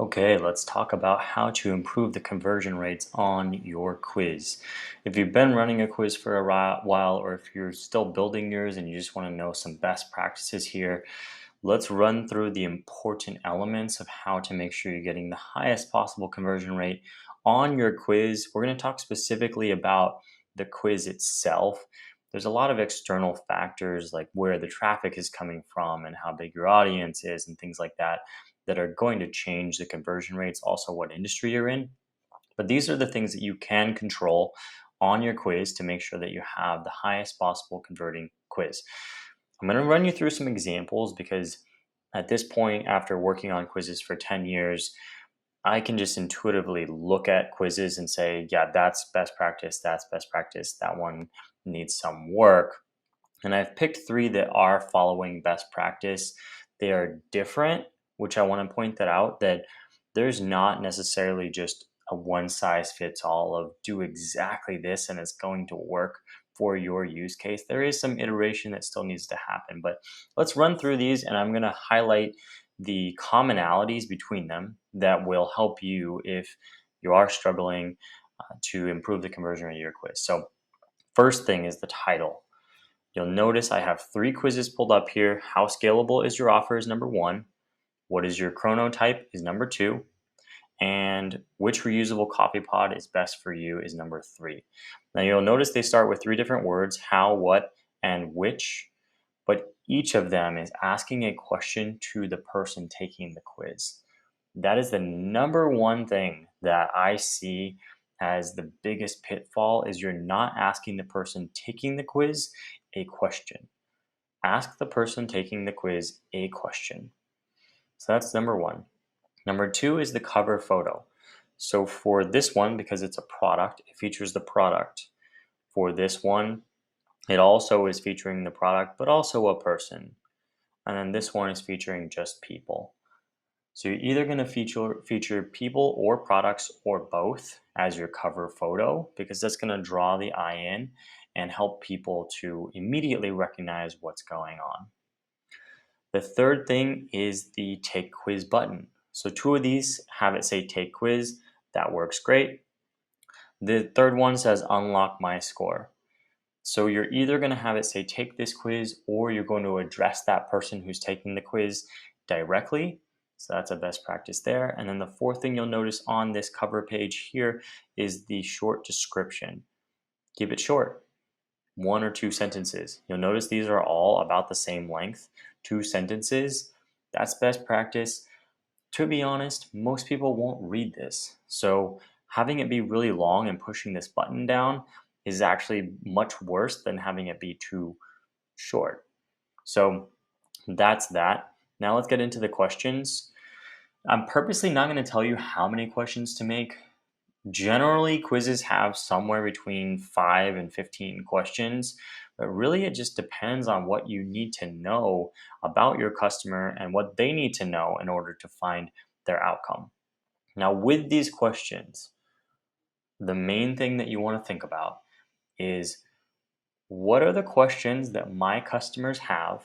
Okay, let's talk about how to improve the conversion rates on your quiz. If you've been running a quiz for a while, or if you're still building yours and you just want to know some best practices here, let's run through the important elements of how to make sure you're getting the highest possible conversion rate on your quiz. We're going to talk specifically about the quiz itself. There's a lot of external factors like where the traffic is coming from and how big your audience is and things like that that are going to change the conversion rates, also what industry you're in. But these are the things that you can control on your quiz to make sure that you have the highest possible converting quiz. I'm going to run you through some examples because at this point, after working on quizzes for 10 years, I can just intuitively look at quizzes and say, yeah, that's best practice, that one needs some work. And I've picked three that are following best practice. They are different, which I want to point that out, that there's not necessarily just a one size fits all of do exactly this and it's going to work for your use case. There is some iteration that still needs to happen, but let's run through these and I'm going to highlight the commonalities between them that will help you if you are struggling to improve the conversion rate of your quiz. So, first thing is the title. You'll notice I have three quizzes pulled up here. How scalable is your offer is number one. What is your chrono type is number two. And which reusable coffee pod is best for you is number three. Now you'll notice they start with three different words, how, what, and which, but each of them is asking a question to the person taking the quiz. That is the number one thing that I see as the biggest pitfall is you're not asking the person taking the quiz a question. Ask the person taking the quiz a question. So that's number one. Number two is the cover photo. So for this one, because it's a product, it features the product. For this one, it also is featuring the product, but also a person. And then this one is featuring just people. So you're either going to feature people or products or both as your cover photo because that's going to draw the eye in and help people to immediately recognize what's going on. The third thing is the take quiz button. So two of these have it say take quiz. That works great. The third one says unlock my score. So you're either going to have it say take this quiz or you're going to address that person who's taking the quiz directly. So that's a best practice there. And then the fourth thing you'll notice on this cover page here is the short description. Keep it short, 1 or 2 sentences. You'll notice these are all about the same length, 2 sentences. That's best practice. To be honest, most people won't read this. So having it be really long and pushing this button down is actually much worse than having it be too short. So that's that. Now let's get into the questions. I'm purposely not going to tell you how many questions to make. Generally, quizzes have somewhere between 5 and 15 questions, but really it just depends on what you need to know about your customer and what they need to know in order to find their outcome. Now, with these questions, the main thing that you want to think about is what are the questions that my customers have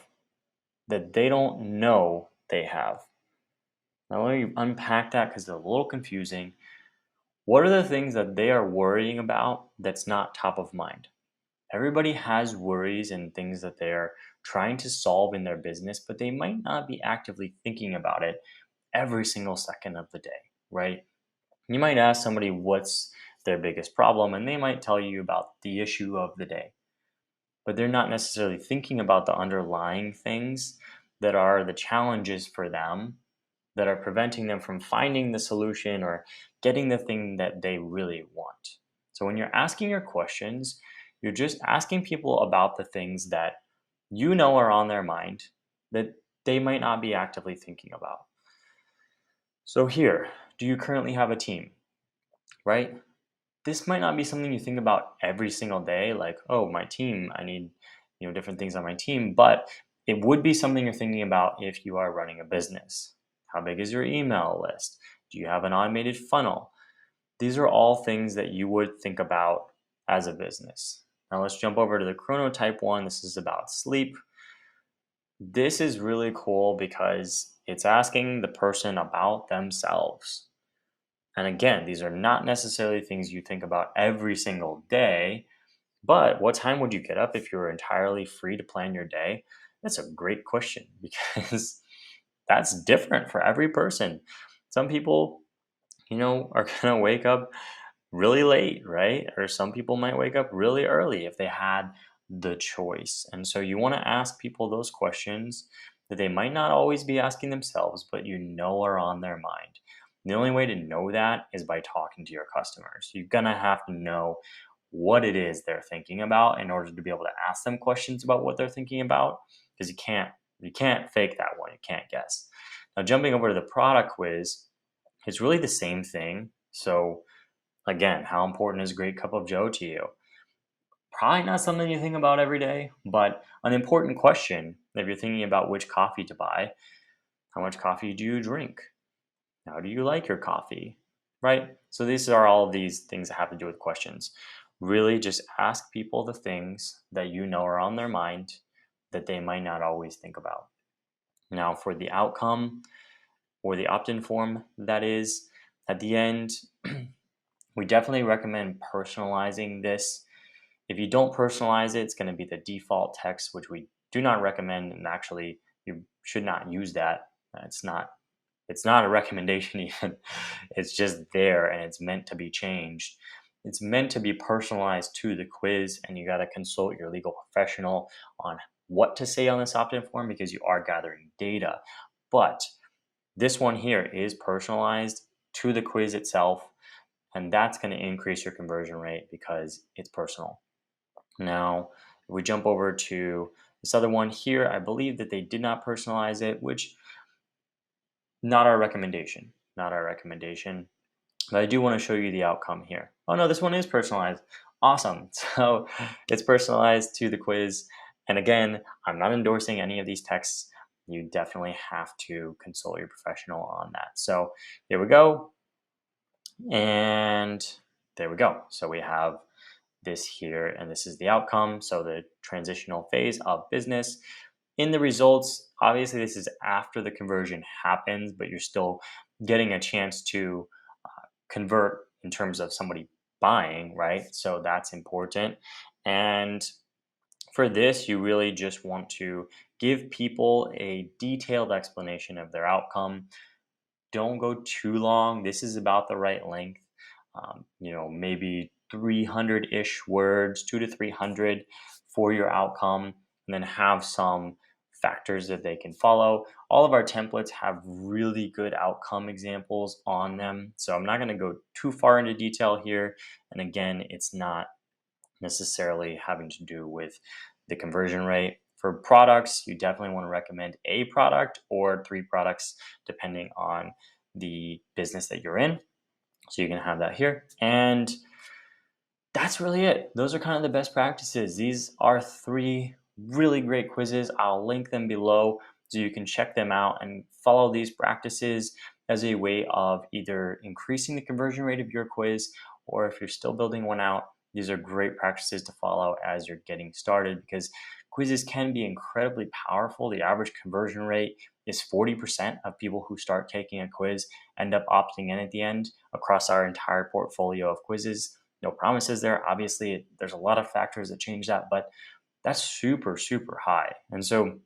that they don't know they have? Now, let me unpack that because they're a little confusing. What are the things that they are worrying about that's not top of mind? Everybody has worries and things that they're trying to solve in their business, but they might not be actively thinking about it every single second of the day, right? You might ask somebody what's their biggest problem, and they might tell you about the issue of the day, but they're not necessarily thinking about the underlying things that are the challenges for them that are preventing them from finding the solution or getting the thing that they really want. So when you're asking your questions, you're just asking people about the things that you know are on their mind that they might not be actively thinking about. So here, do you currently have a team? Right? This might not be something you think about every single day, like, oh, my team, I need, different things on my team, but it would be something you're thinking about if you are running a business. How big is your email list? Do you have an automated funnel? These are all things that you would think about as a business. Now let's jump over to the chronotype one. This is about sleep. This is really cool because It's asking the person about themselves. And again, these are not necessarily things you think about every single day, but what time would you get up if you were entirely free to plan your day? That's a great question because that's different for every person. Some people, are going to wake up really late, right? Or some people might wake up really early if they had the choice. And so you want to ask people those questions that they might not always be asking themselves, but are on their mind. The only way to know that is by talking to your customers. You're going to have to know what it is they're thinking about in order to be able to ask them questions about what they're thinking about, because you can't fake that one. You can't guess. Now, jumping over to the product quiz, it's really the same thing. So again, how important is a great cup of joe to you? Probably not something you think about every day, but an important question if you're thinking about which coffee to buy. How much coffee do you drink? How do you like your coffee? Right? So these are all of these things that have to do with questions. Really just ask people the things that are on their mind that they might not always think about. Now, for the outcome or the opt in form, that is, at the end, we definitely recommend personalizing this. If you don't personalize it, it's going to be the default text, which we do not recommend, and actually you should not use that. It's not a recommendation even. It's just there and it's meant to be changed. It's meant to be personalized to the quiz, and you got to consult your legal professional on what to say on this opt-in form because you are gathering data. But this one here is personalized to the quiz itself, and that's going to increase your conversion rate because it's personal. Now, if we jump over to this other one here, I believe that they did not personalize it, which not our recommendation. Not our recommendation. But I do want to show you the outcome here. Oh no, this one is personalized. Awesome. So it's personalized to the quiz. And again, I'm not endorsing any of these texts. You definitely have to consult your professional on that. So there we go. And there we go. So we have this here, and this is the outcome. So the transitional phase of business. In the results, obviously this is after the conversion happens, but you're still getting a chance to convert in terms of somebody buying, right? So that's important. And for this, you really just want to give people a detailed explanation of their outcome. Don't go too long. This is about the right length. Maybe 300-ish words, 2 to 300 for your outcome, and then have some factors that they can follow. All of our templates have really good outcome examples on them, so I'm not going to go too far into detail here. And again, it's not necessarily having to do with the conversion rate. For products, you definitely want to recommend a product or 3 products, depending on the business that you're in. So you can have that here. And that's really it. Those are kind of the best practices. These are 3 really great quizzes. I'll link them below so you can check them out and follow these practices as a way of either increasing the conversion rate of your quiz, or if you're still building one out, these are great practices to follow as you're getting started, because quizzes can be incredibly powerful. The average conversion rate is 40% of people who start taking a quiz end up opting in at the end across our entire portfolio of quizzes. No promises there. Obviously, there's a lot of factors that change that, but that's super, super high. And so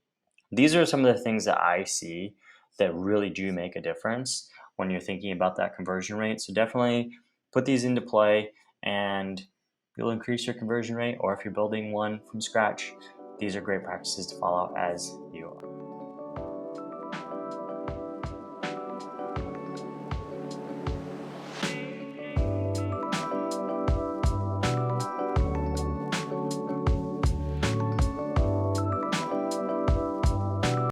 these are some of the things that I see that really do make a difference when you're thinking about that conversion rate. So definitely put these into play and you'll increase your conversion rate. Or if you're building one from scratch, these are great practices to follow as you